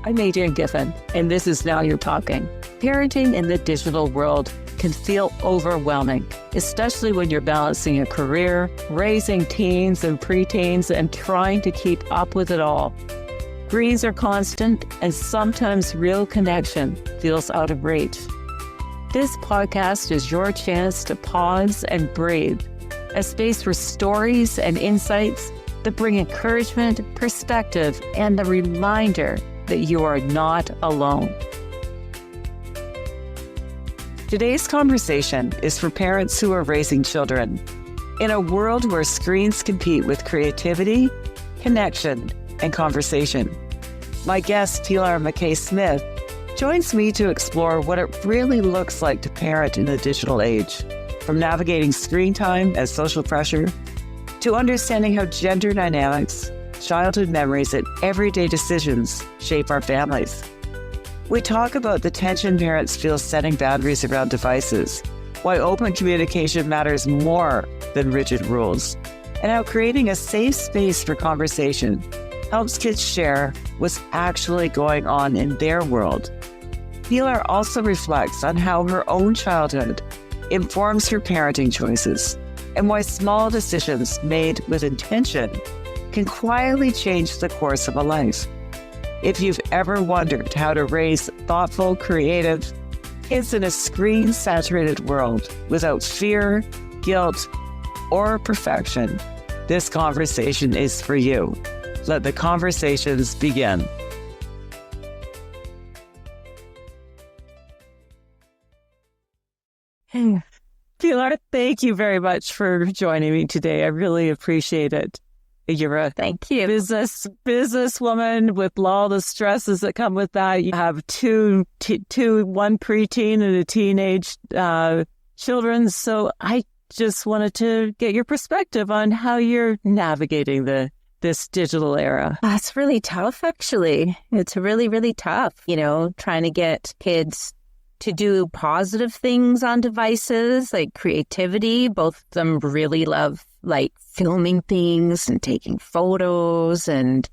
I'm Adrienne Giffen, and this is Now You're Talking. Parenting in the digital world can feel overwhelming, especially when you're balancing a career, raising teens and preteens, and trying to keep up with it all. Screens are constant, and sometimes real connection feels out of reach. This podcast is your chance to pause and breathe, a space for stories and insights that bring encouragement, perspective, and the reminder that you are not alone. Today's conversation is for parents who are raising children. In a world where screens compete with creativity, connection, and conversation, my guest, Pilar MacKay-Smith, joins me to explore what it really looks like to parent in the digital age, from navigating screen time and social pressure to understanding how gender dynamics, childhood memories, and everyday decisions shape our families. We talk about the tension parents feel setting boundaries around devices, why open communication matters more than rigid rules, and how creating a safe space for conversation helps kids share what's actually going on in their world. Pilar also reflects on how her own childhood informs her parenting choices and why small decisions made with intention can quietly change the course of a life. If you've ever wondered how to raise thoughtful, creative kids in a screen-saturated world without fear, guilt, or perfection, this conversation is for you. Let the conversations begin. Pilar, thank you very much for joining me today. I really appreciate it. You're a Thank you. businesswoman with all the stresses that come with that. You have one preteen and a teenage children. So I just wanted to get your perspective on how you're navigating this digital era. That's really tough, actually. It's really, really tough, trying to get kids to do positive things on devices, like creativity. Both of them really love like filming things and taking photos and,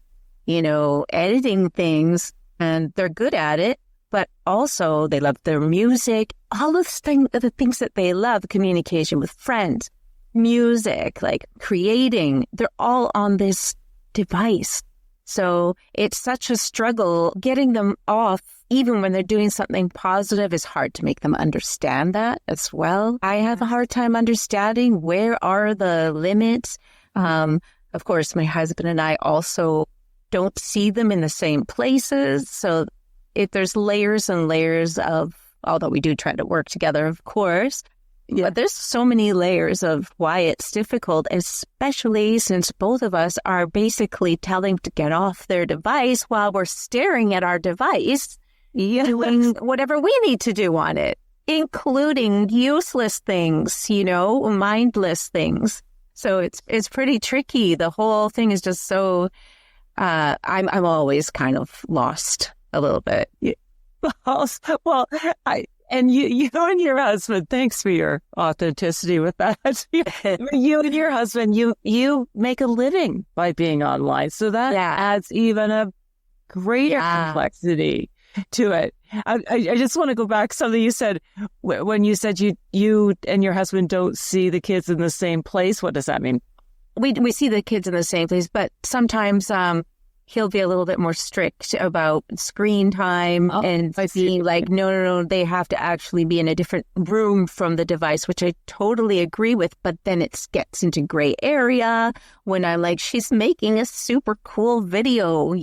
editing things. And they're good at it, but also they love their music, all the things that they love, communication with friends, music, like creating, they're all on this device. So it's such a struggle getting them off. Even when they're doing something positive, it's hard to make them understand that as well. I have a hard time understanding where are the limits. Of course, my husband and I also don't see them in the same places. So if there's layers and layers of, although we do try to work together, of course, but there's so many layers of why it's difficult, especially since both of us are basically telling to get off their device while we're staring at our device, doing whatever we need to do on it, including useless things, mindless things. So it's pretty tricky. The whole thing is just so, I'm always kind of lost a little bit. Well, and you and your husband, thanks for your authenticity with that. You and your husband, you make a living by being online. So that adds even a greater complexity to it. I just want to go back to something you said when you said you and your husband don't see the kids in the same place. What does that mean? We see the kids in the same place, but sometimes he'll be a little bit more strict about screen time and being like, no, they have to actually be in a different room from the device, which I totally agree with. But then it gets into gray area when I'm like, she's making a super cool video,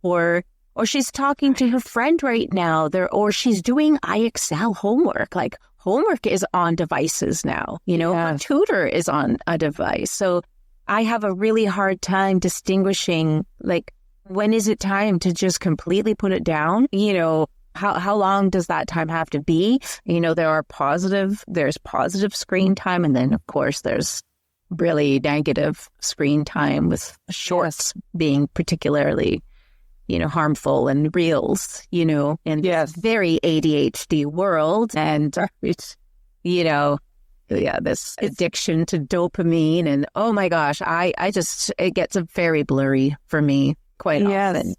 or she's talking to her friend right now, or she's doing IXL homework. Like homework is on devices now, her tutor is on a device. So I have a really hard time distinguishing, like, when is it time to just completely put it down? How long does that time have to be? There's positive screen time. And then, of course, there's really negative screen time with shorts being particularly, harmful, and reels, in this very ADHD world. And it's, this addiction to dopamine. And oh my gosh, it gets very blurry for me quite often.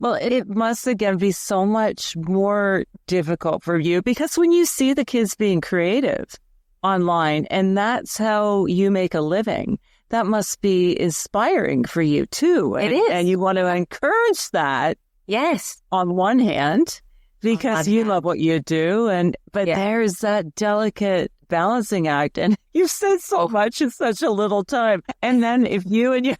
Well, it must again be so much more difficult for you because when you see the kids being creative online and that's how you make a living, that must be inspiring for you too. It is. And you want to encourage that. Yes. On one hand, because you love what you do. But there's that delicate balancing act. And you've said so much in such a little time. And then if you and your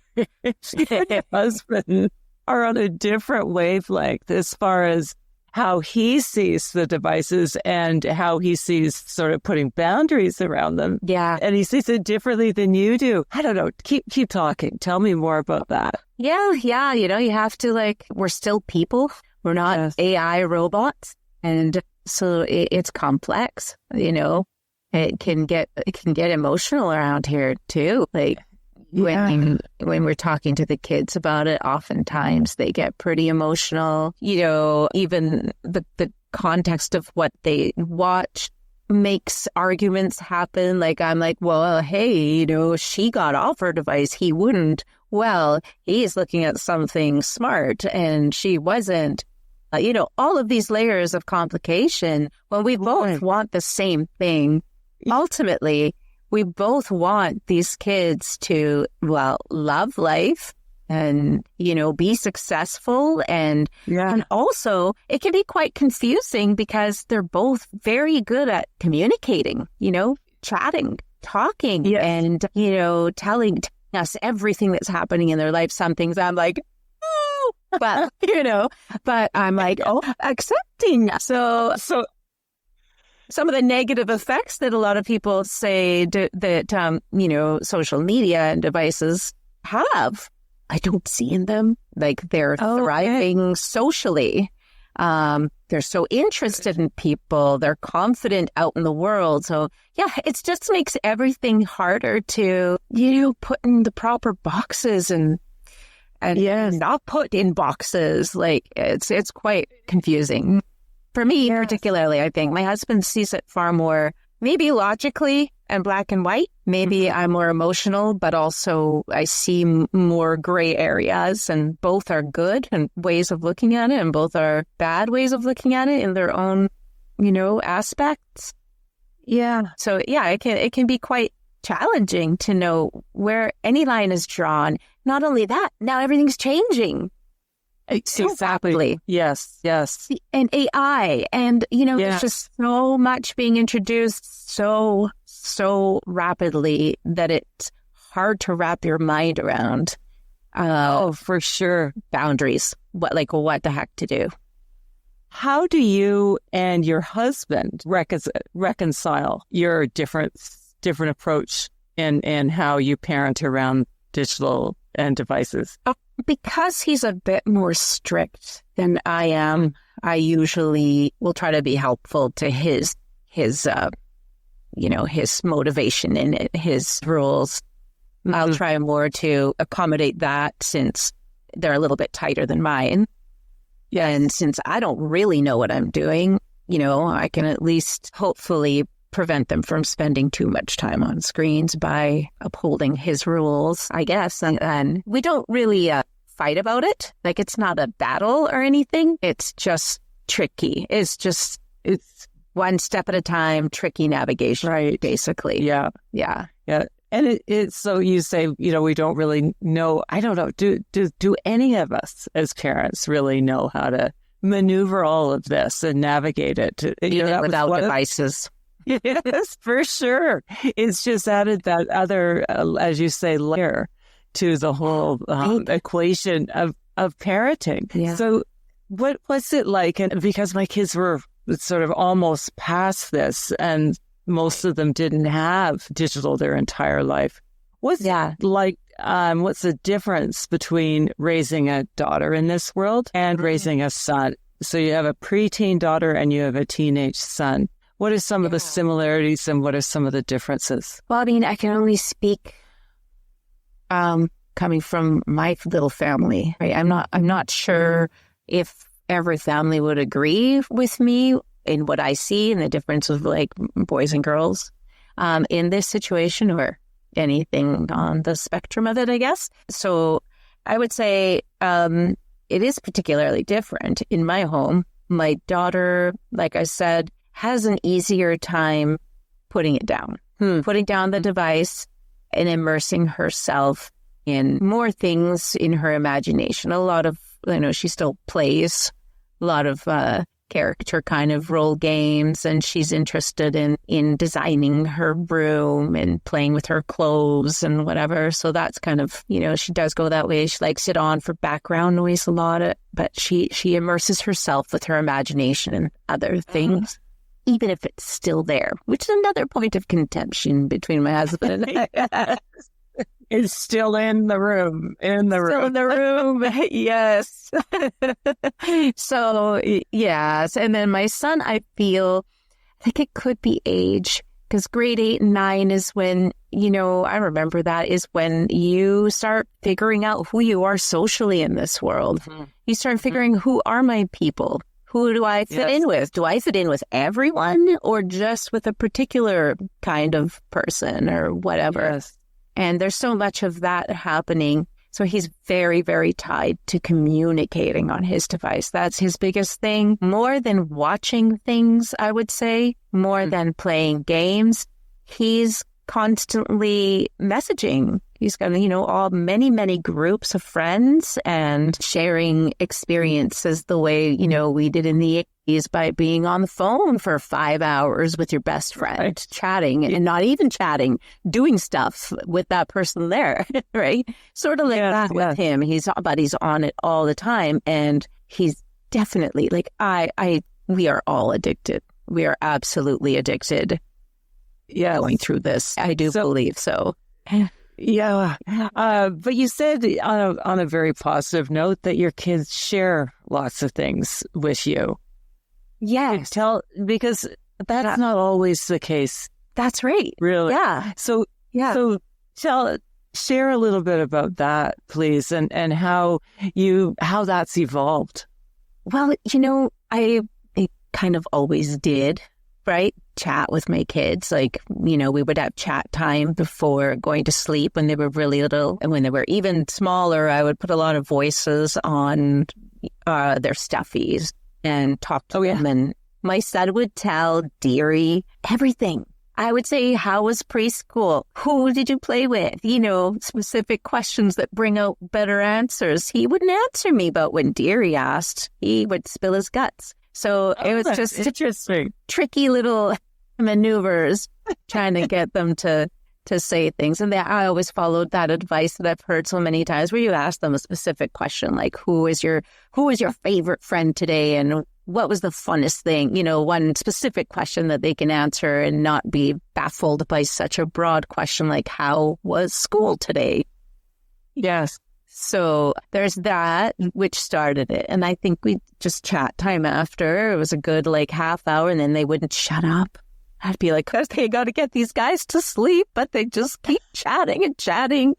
husband are on a different wavelength as far as how he sees the devices and how he sees sort of putting boundaries around them. Yeah. And he sees it differently than you do. I don't know. Keep talking. Tell me more about that. Yeah. You know, you have to we're still people. We're not AI robots. And so it's complex, you know. It can get emotional around here too. When we're talking to the kids about it, oftentimes they get pretty emotional. You know, even the context of what they watch makes arguments happen. I'm like, well, hey, you know, she got off her device. He wouldn't. Well, he's looking at something smart and she wasn't. You know, all of these layers of complication when we both want the same thing. Ultimately, we both want these kids to, love life and, you know, be successful. And also it can be quite confusing because they're both very good at communicating, you know, chatting, talking, and, you know, telling us everything that's happening in their life. Some things I'm like, oh, but, you know, but I'm like, accepting. So some of the negative effects that a lot of people say that, you know, social media and devices have, I don't see in them. They're thriving socially. They're so interested in people. They're confident out in the world. So, it just makes everything harder to, you know, put in the proper boxes and not put in boxes. It's quite confusing. For me, particularly, I think my husband sees it far more, maybe logically and black and white. Maybe I'm more emotional, but also I see more gray areas, and both are good and ways of looking at it, and both are bad ways of looking at it in their own, you know, aspects. Yeah. So it can be quite challenging to know where any line is drawn. Not only that, now everything's changing. Exactly. Yes. And AI, and, you know, there's just so much being introduced so rapidly that it's hard to wrap your mind around. For sure. Boundaries. What the heck to do? How do you and your husband reconcile your different approach and how you parent around digital and devices? Because he's a bit more strict than I am, I usually will try to be helpful to his motivation and his rules. Mm-hmm. I'll try more to accommodate that since they're a little bit tighter than mine. Yeah. And since I don't really know what I'm doing, you know, I can at least hopefully prevent them from spending too much time on screens by upholding his rules, I guess. And we don't really fight about it. It's not a battle or anything. It's just tricky. It's one step at a time, tricky navigation, right? Basically. Yeah. And it's so you say, you know, we don't really know. I don't know. Do any of us as parents really know how to maneuver all of this and navigate it? Without devices. Yes, for sure. It's just added that other, as you say, layer to the whole equation of parenting. Yeah. So what's it like? And because my kids were sort of almost past this and most of them didn't have digital their entire life. What's like? What's the difference between raising a daughter in this world and raising a son? So you have a preteen daughter and you have a teenage son. What are some of the similarities and what are some of the differences? Well, I mean, I can only speak coming from my little family. Right? I'm not sure if every family would agree with me in what I see and the difference of boys and girls in this situation or anything on the spectrum of it, I guess. So I would say it is particularly different. In my home, my daughter, like I said, has an easier time putting it down, putting down the device and immersing herself in more things in her imagination. A lot of, she still plays a lot of character kind of role games, and she's interested in designing her room and playing with her clothes and whatever. So that's kind of, she does go that way. She likes it on for background noise a lot, but she immerses herself with her imagination and other things, even if it's still there, which is another point of contention between my husband and I. It's still in the room. Still in the room, yes. So, yes. And then my son, I think it could be age, because grade 8 and 9 is when, I remember that is when you start figuring out who you are socially in this world. Mm-hmm. You start figuring, who are my people? Who do I fit in with? Do I fit in with everyone or just with a particular kind of person or whatever? Yes. And there's so much of that happening. So he's very, very tied to communicating on his device. That's his biggest thing. More than watching things, I would say, more than playing games. He's constantly messaging. He's got, many, many groups of friends and sharing experiences the way, we did in the 80s by being on the phone for 5 hours with your best friend, chatting and not even chatting, doing stuff with that person there, right? Sort of like that with him. He's on it all the time. And he's definitely we are all addicted. We are absolutely addicted. Yeah, going through this. I do believe so. Yeah. But you said on a very positive note that your kids share lots of things with you. Yes. Because that's not always the case. That's right. Really? Yeah. So share a little bit about that, please, and how that's evolved. Well, I kind of always did, right? Chat with my kids. We would have chat time before going to sleep when they were really little. And when they were even smaller, I would put a lot of voices on their stuffies and talk to them. And my son would tell Deary everything. I would say, how was preschool? Who did you play with? Specific questions that bring out better answers. He wouldn't answer me, but when Deary asked, he would spill his guts. So it was just interesting, tricky little maneuvers trying to get them to say things. And I always followed that advice that I've heard so many times, where you ask them a specific question, like who is your favorite friend today, and what was the funnest thing? One specific question that they can answer and not be baffled by such a broad question like, how was school today? Yes. So there's that, which started it. And I think we just chat time after. It was a good half hour, and then they wouldn't shut up. I'd be like, okay, got to get these guys to sleep, but they just keep chatting and chatting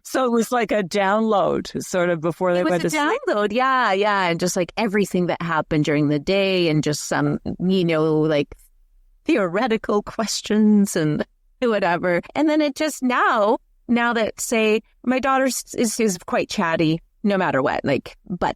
so it was like a download sort of before they went to sleep. It was a download, yeah. And just everything that happened during the day, and just some, theoretical questions and whatever. And then it just now that, say, my daughter is quite chatty no matter what, but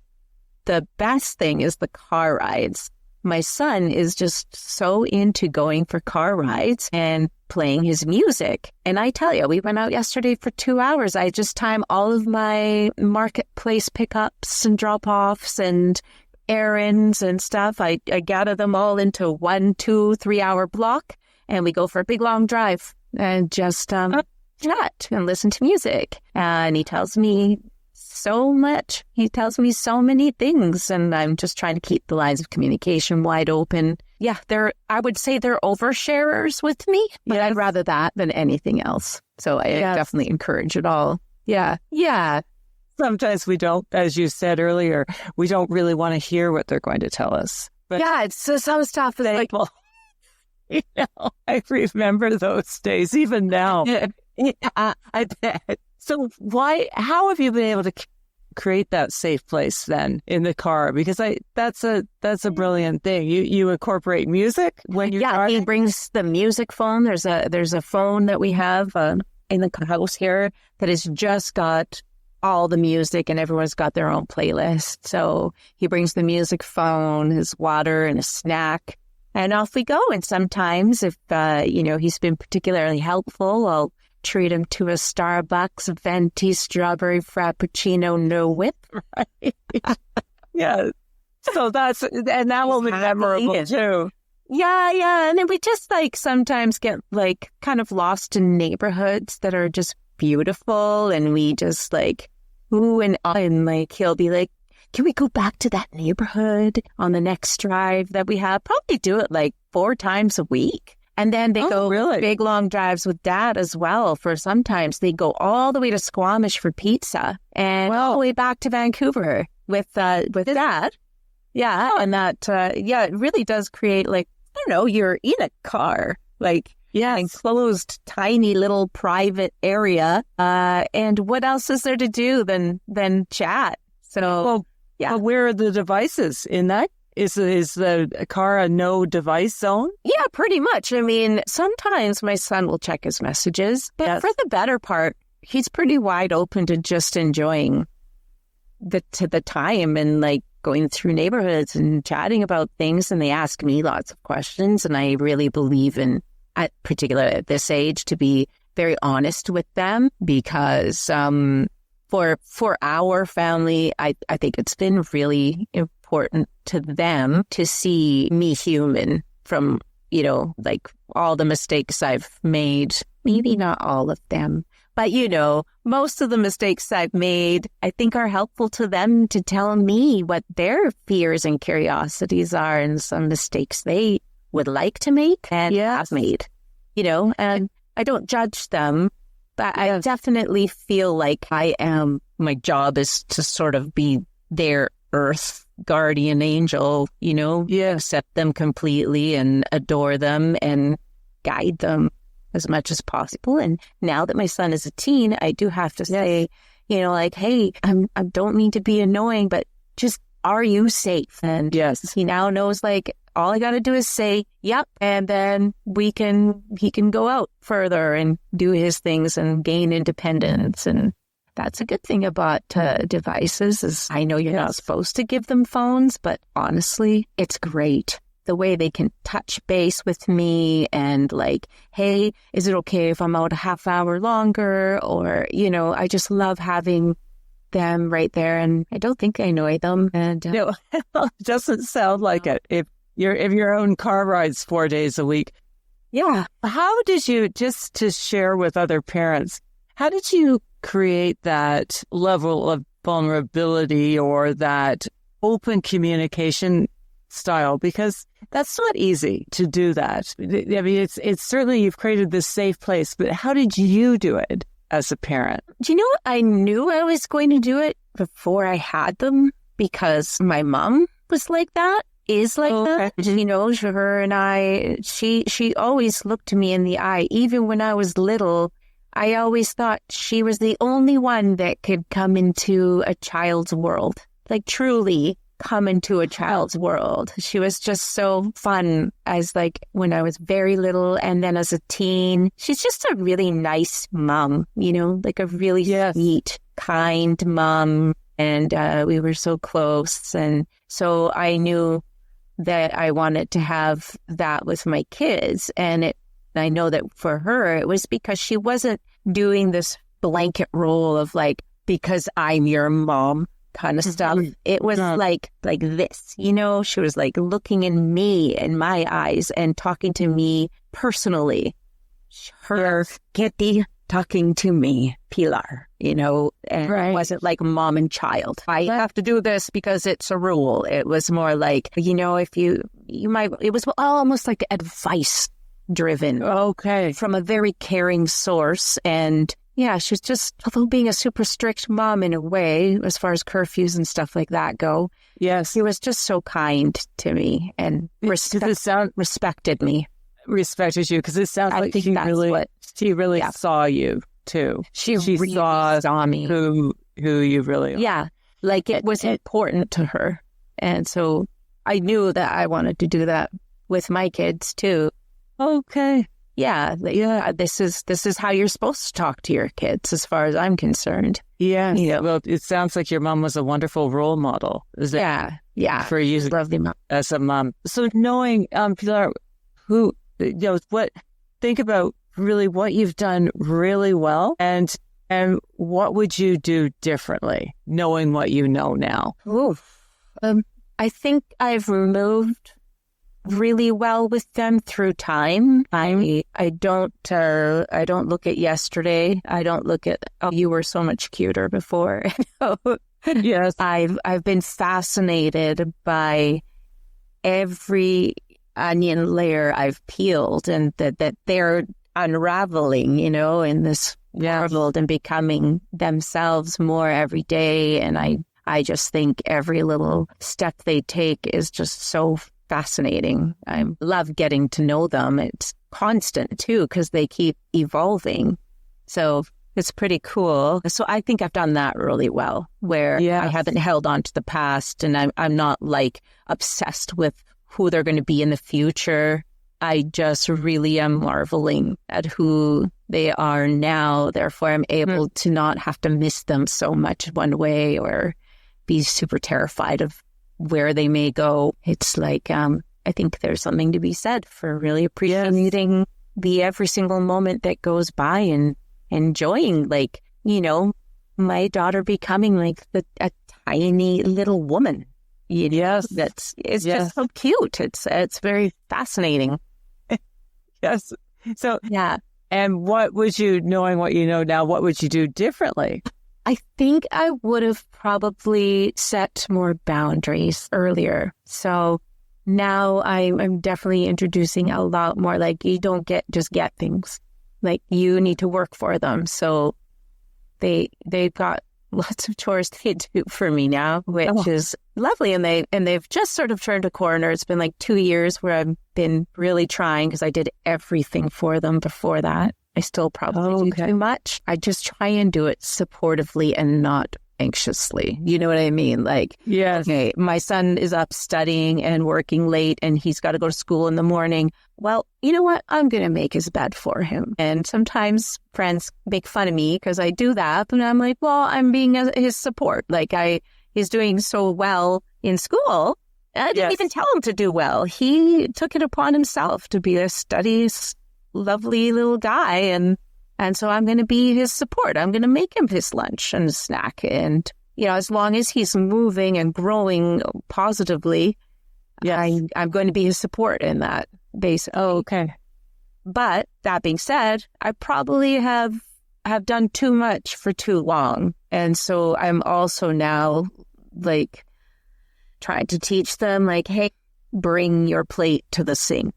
the best thing is the car rides. My son is just so into going for car rides and playing his music. And I tell you, we went out yesterday for 2 hours. I just time all of my marketplace pickups and drop-offs and errands and stuff. I gather them all into 1, 2, 3 hour block, and we go for a big long drive and just chat and listen to music. And he tells me so much. He tells me so many things, and I'm just trying to keep the lines of communication wide open. Yeah, I would say they're oversharers with me, but I'd rather that than anything else. So I definitely encourage it all. Yeah. Sometimes we don't, as you said earlier, we don't really want to hear what they're going to tell us. But it's some stuff that I remember those days, even now. I bet. So how have you been able to create that safe place then in the car? Because that's a brilliant thing. You incorporate music when you're driving? He brings the music phone. There's a phone that we have in the house here that has just got all the music, and everyone's got their own playlist. So he brings the music phone, his water, and a snack, and off we go. And sometimes if, he's been particularly helpful, I'll treat him to a Starbucks venti strawberry frappuccino, no whip. Right? Yeah. So that will be memorable too. Yeah. And then we just sometimes get kind of lost in neighborhoods that are just beautiful, and we just ooh and he'll be like, can we go back to that neighborhood on the next drive that we have? Probably do it 4 times a week. And then they go big long drives with Dad as well. For sometimes they go all the way to Squamish for pizza and all the way back to Vancouver with Dad. Yeah. And that, it really does create you're in a car, enclosed, tiny little private area. And what else is there to do than chat? So, But where are the devices in that? Is the car a no device zone? Yeah, pretty much. I mean, sometimes my son will check his messages, but for the better part, he's pretty wide open to just enjoying the time and going through neighborhoods and chatting about things. And they ask me lots of questions, and I really believe in, particularly at this age, to be very honest with them, because for our family, I think it's been really important to them to see me human from, all the mistakes I've made. Maybe not all of them, but, most of the mistakes I've made, I think are helpful to them to tell me what their fears and curiosities are and some mistakes they would like to make and have made, and I don't judge them. But I definitely feel like my job is to sort of be their earth guardian angel, accept them completely and adore them and guide them as much as possible. And now that my son is a teen, I do have to say, hey, I don't mean to be annoying, but just, are you safe? And he now knows all I got to do is say, yep. And then he can go out further and do his things and gain independence. And that's a good thing about devices is I know you're not supposed to give them phones, but honestly, it's great. The way they can touch base with me and hey, is it okay if I'm out a half hour longer? Or, I just love having them right there. And I don't think I annoy them. And no, it doesn't sound like it. If your own car rides 4 days a week. Yeah. How did you, just to share with other parents, how did you create that level of vulnerability or that open communication style? Because that's not easy to do that. I mean, it's certainly you've created this safe place, but how did you do it as a parent? Do you know what? I knew I was going to do it before I had them because my mom was like that. Is like that. Her and I, she always looked me in the eye. Even when I was little, I always thought she was the only one that could come into a child's world. Truly come into a child's world. She was just so fun as when I was very little, and then as a teen. She's just a really nice mom, a really sweet, kind mom. And we were so close. And so I knew that I wanted to have that with my kids. And I know that for her, it was because she wasn't doing this blanket role of because I'm your mom kind of stuff. It was like this, she was looking in me, in my eyes, and talking to me personally. Her Kitty talking to me, Pilar, and it wasn't like mom and child. I have to do this because it's a rule. It was more if you might, it was almost like advice driven. Okay. From a very caring source. And yeah, she's just, although being a super strict mom in a way, as far as curfews and stuff like that go. Yes. She was just so kind to me and respected me. Respected you, because it sounds like she really saw you too. She really saw me, who you really are. Yeah, it was important to her, and so I knew that I wanted to do that with my kids too. Okay, this is how you're supposed to talk to your kids, as far as I'm concerned. Yeah. Well, it sounds like your mom was a wonderful role model. Is that for you? Lovely mom. As a mom. So knowing, Pilar, think about really what you've done really well, and what would you do differently, knowing what you know now? I think I've moved really well with them through time. I don't look at yesterday. I don't look at, oh, you were so much cuter before. Yes. I've been fascinated by every onion layer I've peeled, and that they're unraveling, in this world and becoming themselves more every day. And I just think every little step they take is just so fascinating. I love getting to know them. It's constant too, because they keep evolving. So it's pretty cool. So I think I've done that really well, where I haven't held on to the past, and I'm not like obsessed with who they're going to be in the future. I just really am marveling at who they are now. Therefore, I'm able to not have to miss them so much one way or be super terrified of where they may go. It's like, I think there's something to be said for really appreciating the every single moment that goes by and enjoying, like, my daughter becoming like a tiny little woman. It's just so cute. It's very fascinating. Yes. So, and what would you, knowing what you know now, what would you do differently? I think I would have probably set more boundaries earlier. So now I'm definitely introducing a lot more, like, you don't just get things. Like, you need to work for them. So they've got lots of chores they do for me now, which is lovely. And they've just sort of turned a corner. It's been like 2 years where I've been really trying, because I did everything for them before that. I still probably do too much. I just try and do it supportively and not anxiously. You know what I mean? Like, okay, my son is up studying and working late, and he's got to go to school in the morning. Well, you know what? I'm going to make his bed for him. And sometimes friends make fun of me because I do that. And I'm like, well, I'm being his support. Like, he's doing so well in school. I didn't even tell him to do well. He took it upon himself to be a studies lovely little guy, and so I'm going to be his support. I'm going to make him his lunch and snack, and as long as he's moving and growing positively, I'm going to be his support in that basically. But that being said, I probably have done too much for too long, and so I'm also now like trying to teach them, like, hey, bring your plate to the sink.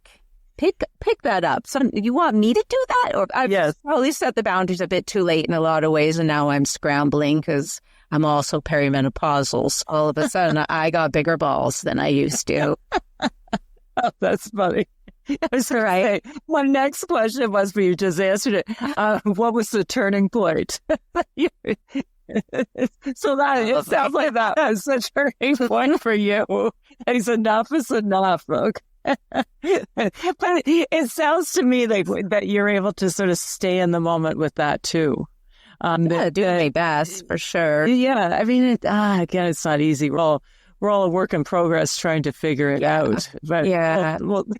Pick that up. So you want me to do that? Or I've probably set the boundaries a bit too late in a lot of ways, and now I'm scrambling because I'm also perimenopausal. So all of a sudden, I got bigger balls than I used to. Oh, that's funny. That's right. My next question was, but you just answered it. What was the turning point? So it sounds like that was a turning point for you. It's enough is enough. Okay. But it sounds to me like that you're able to sort of stay in the moment with that too. Do my best for sure. Yeah, I mean, again, it's not easy. We're all a work in progress trying to figure it out. But,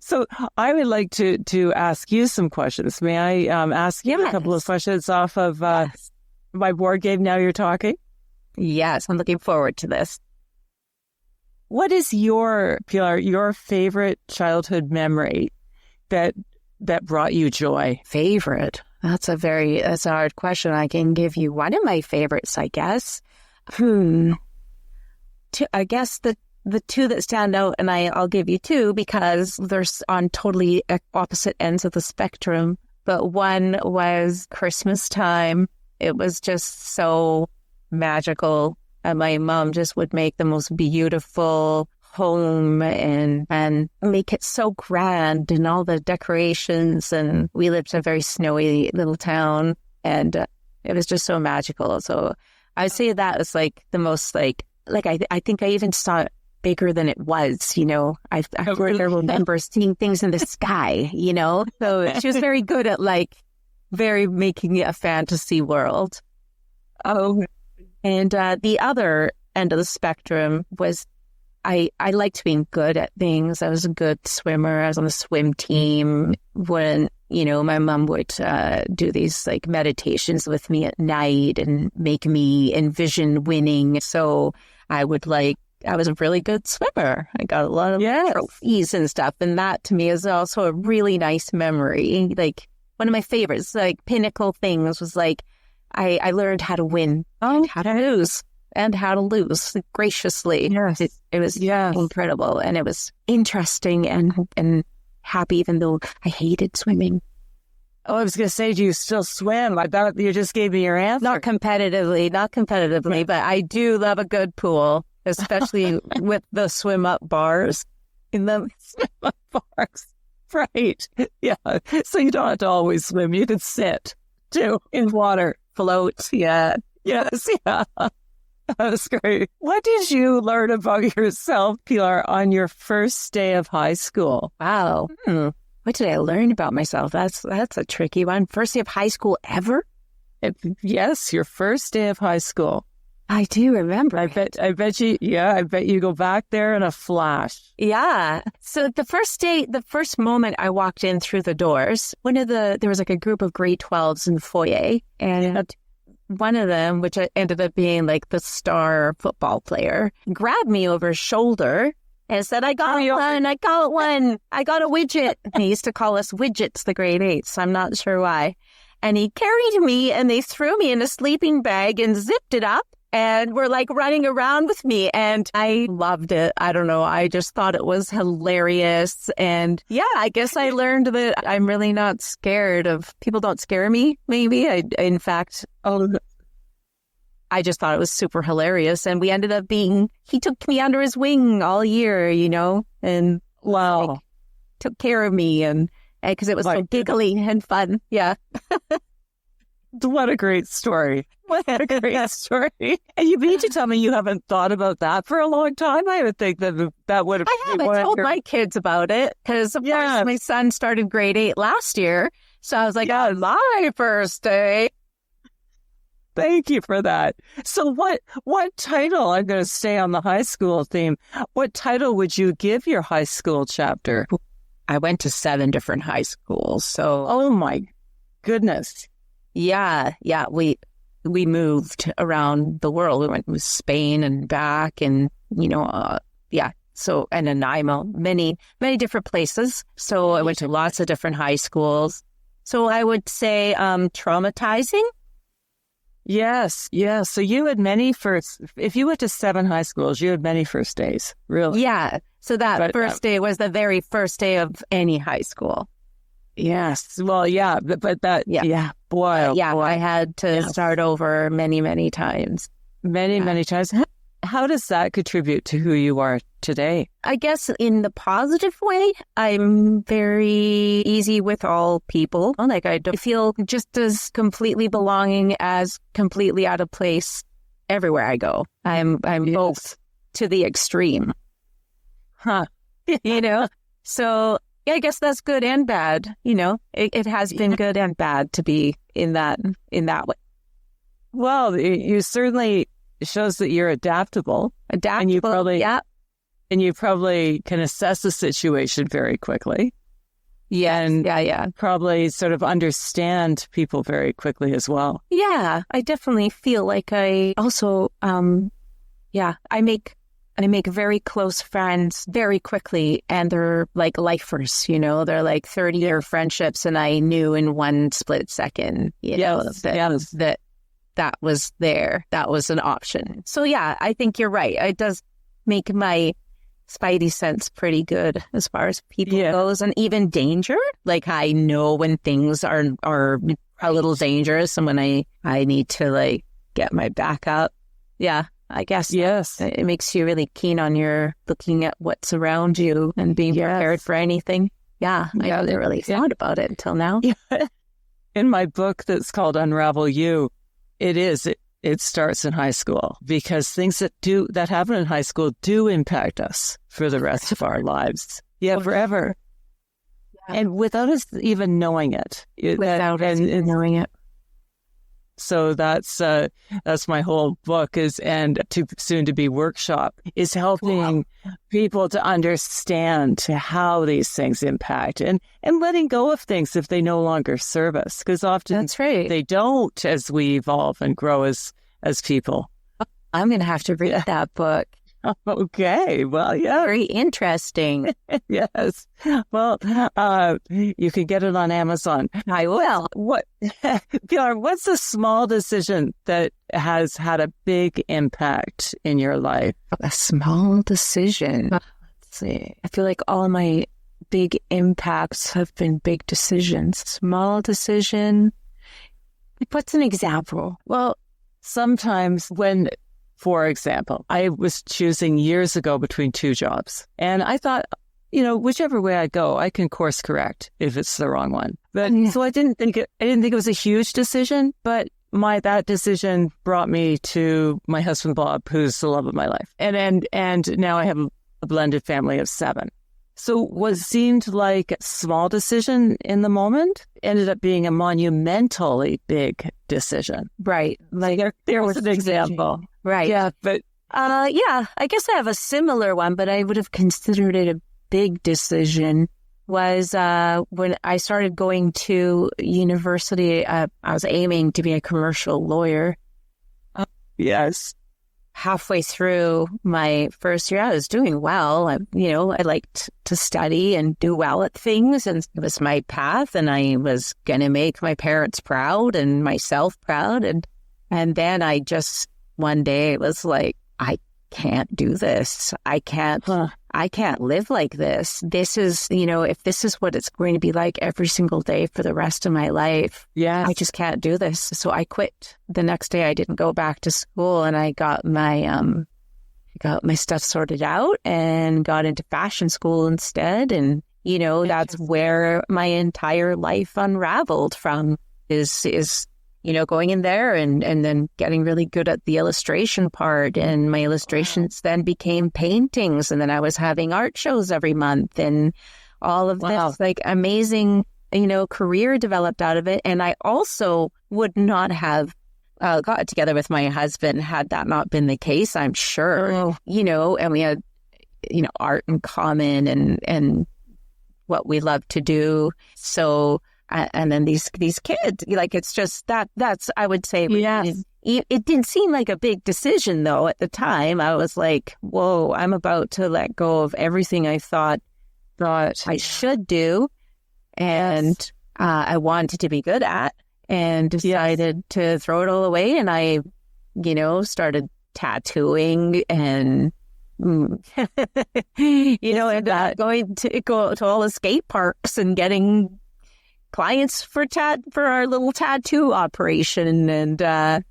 so I would like to ask you some questions. May I ask you a couple of questions off of my board game? Now you're talking. Yes, I'm looking forward to this. What is your favorite childhood memory that brought you joy? Favorite? That's a hard question. I can give you one of my favorites, I guess. I guess the two that stand out, and I'll give you two because they're on totally opposite ends of the spectrum. But one was Christmas time. It was just so magical. And my mom just would make the most beautiful home and make it so grand, and all the decorations. And we lived in a very snowy little town, and it was just so magical. So I'd say that was like the most I think I even saw bigger than it was, I remember seeing things in the sky, So she was very good at making it a fantasy world. Oh. And the other end of the spectrum was I liked being good at things. I was a good swimmer. I was on the swim team when, my mom would do these meditations with me at night and make me envision winning. So I was a really good swimmer. I got a lot of trophies and stuff. And that to me is also a really nice memory. One of my favorites, pinnacle things was I learned how to win and how to lose. And how to lose graciously. Yes. It was incredible. And it was interesting and happy, even though I hated swimming. Oh, I was going to say, do you still swim? I thought you just gave me your answer. Not competitively, but I do love a good pool, especially with the swim up bars. In the swim up bars. Right. Yeah. So you don't have to always swim. You can sit too in water. Float. Yeah. Yes. Yeah. That's great. What did you learn about yourself, Pilar, on your first day of high school? Wow. What did I learn about myself? That's a tricky one. First day of high school ever? Yes, your first day of high school. I do remember. I bet you go back there in a flash. Yeah. So the first moment I walked in through the doors, there was a group of grade 12s in the foyer, and one of them, which ended up being the star football player, grabbed me over his shoulder and said, I got one. I got a widget. He used to call us widgets, the grade 8s. I'm not sure why. And he carried me and they threw me in a sleeping bag and zipped it up and were running around with me. And I loved it. I don't know. I just thought it was hilarious. And I guess I learned that I'm really not scared of people. Don't scare me, maybe. In fact, I just thought it was super hilarious. And we ended up he took me under his wing all year, and wow, took care of me. And because it was so giggly and fun. Yeah. What a great story. What a great story. And you mean to tell me you haven't thought about that for a long time? I would think that would have... I haven't told my kids about it because, of course, my son started grade 8 last year. So I was like, oh, my first day. Thank you for that. So what title, I'm going to stay on the high school theme, what title would you give your high school chapter? I went to 7 different high schools. So... Oh, my goodness. Yeah. We moved around the world. We went to Spain and back and, So, and Nanaimo, many, many different places. So I went to lots of different high schools. So I would say traumatizing. Yes. So you had if you went to 7 high schools, you had many first days, really? Yeah. So that first day was the very first day of any high school. Yes. Well, yeah, but that, boy. Boy. I had to start over many, many times. Many times. How does that contribute to who you are today? I guess in the positive way, I'm very easy with all people. I don't feel just as completely belonging as completely out of place everywhere I go. I'm both to the extreme. Huh. So... Yeah, I guess that's good and bad. It has been good and bad to be in that way. Well, you certainly shows that you're adaptable. And you probably can assess the situation very quickly. Yeah. And probably sort of understand people very quickly as well. Yeah, I definitely feel like I also, I make very close friends very quickly, and they're lifers, they're 30-year friendships, and I knew in one split second, that was there. That was an option. So yeah, I think you're right. It does make my spidey sense pretty good as far as people goes, and even danger. I know when things are a little dangerous and when I need to get my back up. Yeah. I guess it makes you really keen on your looking at what's around you and being prepared for anything. Yeah, I haven't really thought about it until now. In my book that's called Unravel You, it it starts in high school, because things that happen in high school do impact us for the rest of our lives. Yeah, forever. Yeah. And without us even knowing it. Without us knowing it. So that's my whole book and too soon to be workshop is helping people to understand how these things impact and letting go of things if they no longer serve us, because often that's right. They don't as we evolve and grow as people. I'm going to have to read that book. Okay. Well, yeah. Very interesting. Yes. Well, you can get it on Amazon. I will. Pilar, what's a small decision that has had a big impact in your life? A small decision. Let's see. I feel like all my big impacts have been big decisions. Small decision. What's an example? Well, sometimes when... For example, I was choosing years ago between two jobs, and I thought, whichever way I go, I can course correct if it's the wrong one. But so I didn't think it was a huge decision, but that decision brought me to my husband Bob, who's the love of my life, and now I have a blended family of 7. So what seemed like a small decision in the moment ended up being a monumentally big decision. Right. Like there was an example. Right. Yeah. But I guess I have a similar one, but I would have considered it a big decision. Was when I started going to university, I was aiming to be a commercial lawyer. Yes. Halfway through my first year, I was doing well. I liked to study and do well at things, and it was my path, and I was going to make my parents proud and myself proud. And then I just, one day it was like, I can't do this. I can't live like this. This is, if this is what it's going to be like every single day for the rest of my life, I just can't do this. So I quit. The next day I didn't go back to school, and I got my stuff sorted out and got into fashion school instead. And, that's where my entire life unraveled from is going in there and then getting really good at the illustration part. And my illustrations then became paintings. And then I was having art shows every month, and all of this like amazing, career developed out of it. And I also would not have got together with my husband had that not been the case, I'm sure. And we had, art in common and what we love to do. So and then these kids, like, it's just that's, I would say, it didn't seem like a big decision, though. At the time, I was like, whoa, I'm about to let go of everything I thought I should do. And I wanted to be good at, and decided to throw it all away. And I, started tattooing and, and going to go to all the skate parks and getting clients for our little tattoo operation, and and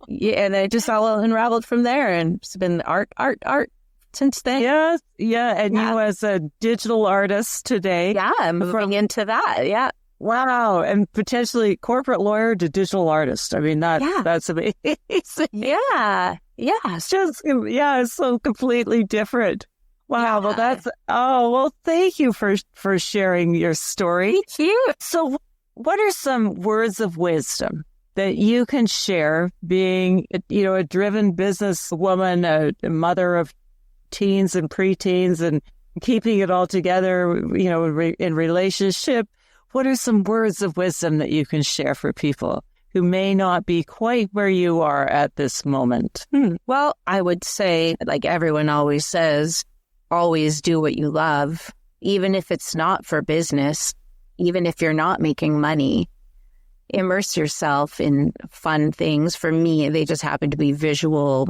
it just all unraveled from there, and it's been art since then. And you as a digital artist today. I'm moving into that. Wow. And potentially corporate lawyer to digital artist. I mean, that's amazing. It's just it's so completely different. Wow. Well, thank you for sharing your story. Thank you. So what are some words of wisdom that you can share, being, a driven businesswoman, a mother of teens and preteens, and keeping it all together, in relationship? What are some words of wisdom that you can share for people who may not be quite where you are at this moment? Well, I would say, like everyone always says, always do what you love, even if it's not for business, even if you're not making money. Immerse yourself in fun things. For me, they just happen to be visual,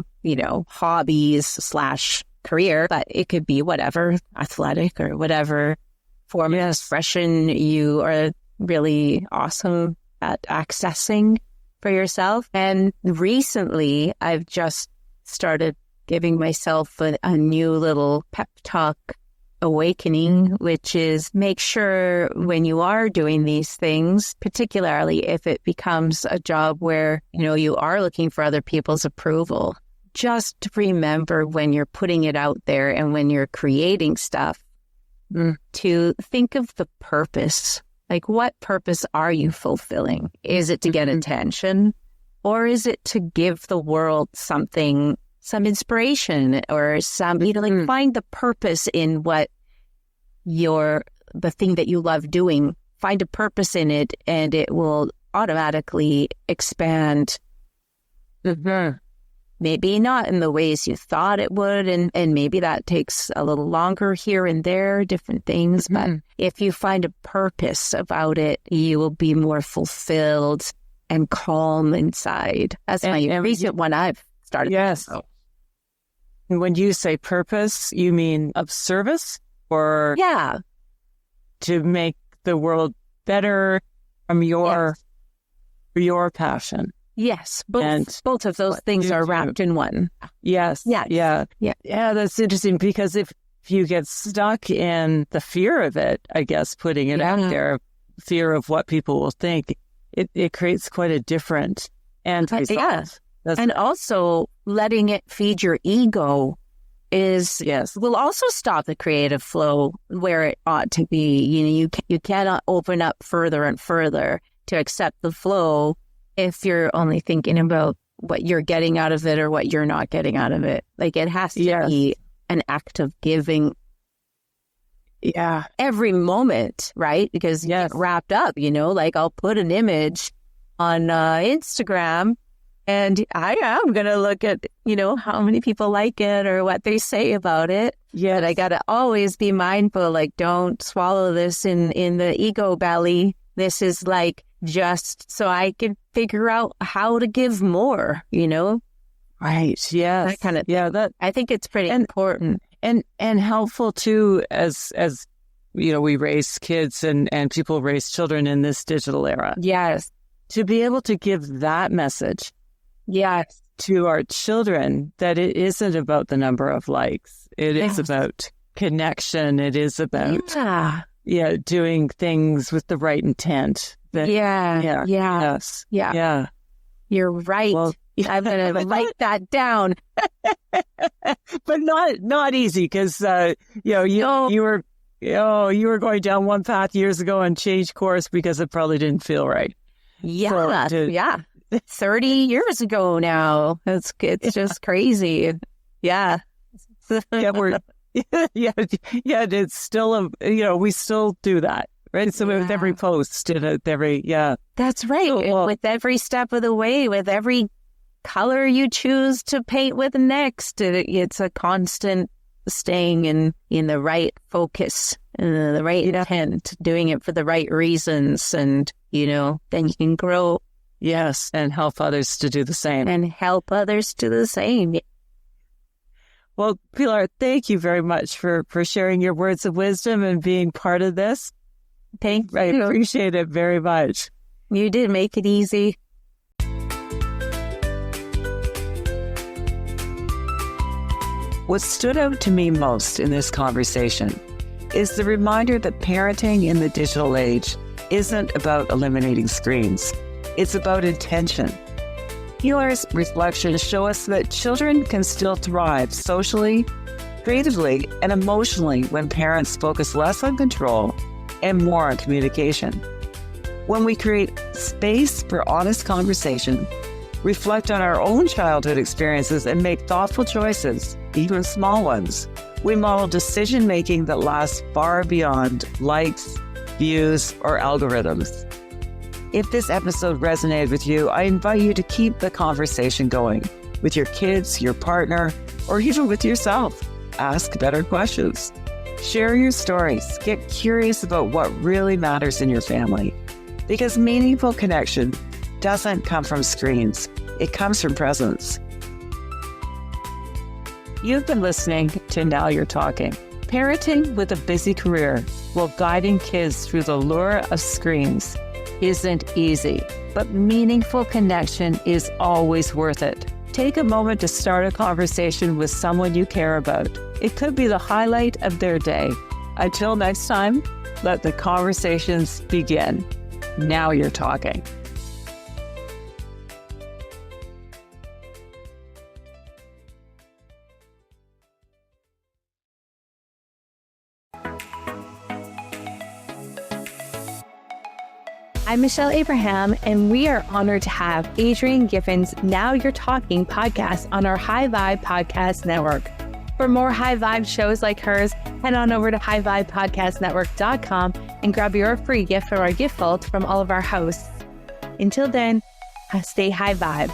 hobbies / career, but it could be whatever, athletic or whatever form of expression you are really awesome at accessing for yourself. And recently, I've just started giving myself a new little pep talk awakening, which is make sure when you are doing these things, particularly if it becomes a job where, you are looking for other people's approval, just remember when you're putting it out there and when you're creating stuff to think of the purpose. Like, what purpose are you fulfilling? Is it to get attention, or is it to give the world something, some inspiration, or some, like find the purpose in what the thing that you love doing, find a purpose in it, and it will automatically expand. Maybe not in the ways you thought it would, and maybe that takes a little longer here and there, different things. But if you find a purpose about it, you will be more fulfilled and calm inside. That's my recent one I've started. Yes. And when you say purpose, you mean of service, or to make the world better from your passion? Yes, both of those things are wrapped in one. Yes. Yeah. That's interesting, because if you get stuck in the fear of it, I guess, putting it out there, fear of what people will think, it creates quite a different end result. And also letting it feed your ego will also stop the creative flow where it ought to be. You cannot open up further and further to accept the flow if you're only thinking about what you're getting out of it or what you're not getting out of it. Like, it has to be an act of giving. Yeah. Every moment, right? Because you get wrapped up, like I'll put an image on Instagram, and I am going to look at, how many people like it or what they say about it. Yeah. But I got to always be mindful, like, don't swallow this in the ego belly. This is like just so I can figure out how to give more, Right. Yeah. That kind of thing. Yeah. I think it's pretty important. And helpful too, as we raise kids and people raise children in this digital era. Yes. To be able to give that message. Yes. To our children, that it isn't about the number of likes. It is about connection. It is about doing things with the right intent. Yes. You're right. Well, I'm going to write that down. But not easy, because you were going down one path years ago and changed course because it probably didn't feel right. 30 years ago now. It's just crazy. It's still we still do that, right? So with every post and that's right. With every step of the way, with every color you choose to paint with next, it's a constant staying in the right focus and the right intent, doing it for the right reasons, and then you can grow. Yes, and help others to do the same. Well, Pilar, thank you very much for sharing your words of wisdom and being part of this. Thank you. I appreciate it very much. You did make it easy. What stood out to me most in this conversation is the reminder that parenting in the digital age isn't about eliminating screens. It's about intention. Pilar's reflections show us that children can still thrive socially, creatively, and emotionally when parents focus less on control and more on communication. When we create space for honest conversation, reflect on our own childhood experiences, and make thoughtful choices, even small ones, we model decision-making that lasts far beyond likes, views, or algorithms. If this episode resonated with you, I invite you to keep the conversation going with your kids, your partner, or even with yourself. Ask better questions. Share your stories. Get curious about what really matters in your family. Because meaningful connection doesn't come from screens. It comes from presence. You've been listening to Now You're Talking. Parenting with a busy career while guiding kids through the lure of screens isn't easy, but meaningful connection is always worth it. Take a moment to start a conversation with someone you care about. It could be the highlight of their day. Until next time, let the conversations begin. Now you're talking. I'm Michelle Abraham, and we are honored to have Adrienne Giffen's Now You're Talking podcast on our High Vibe Podcast Network. For more high vibe shows like hers, head on over to highvibepodcastnetwork.com and grab your free gift from our gift vault from all of our hosts. Until then, stay high vibe.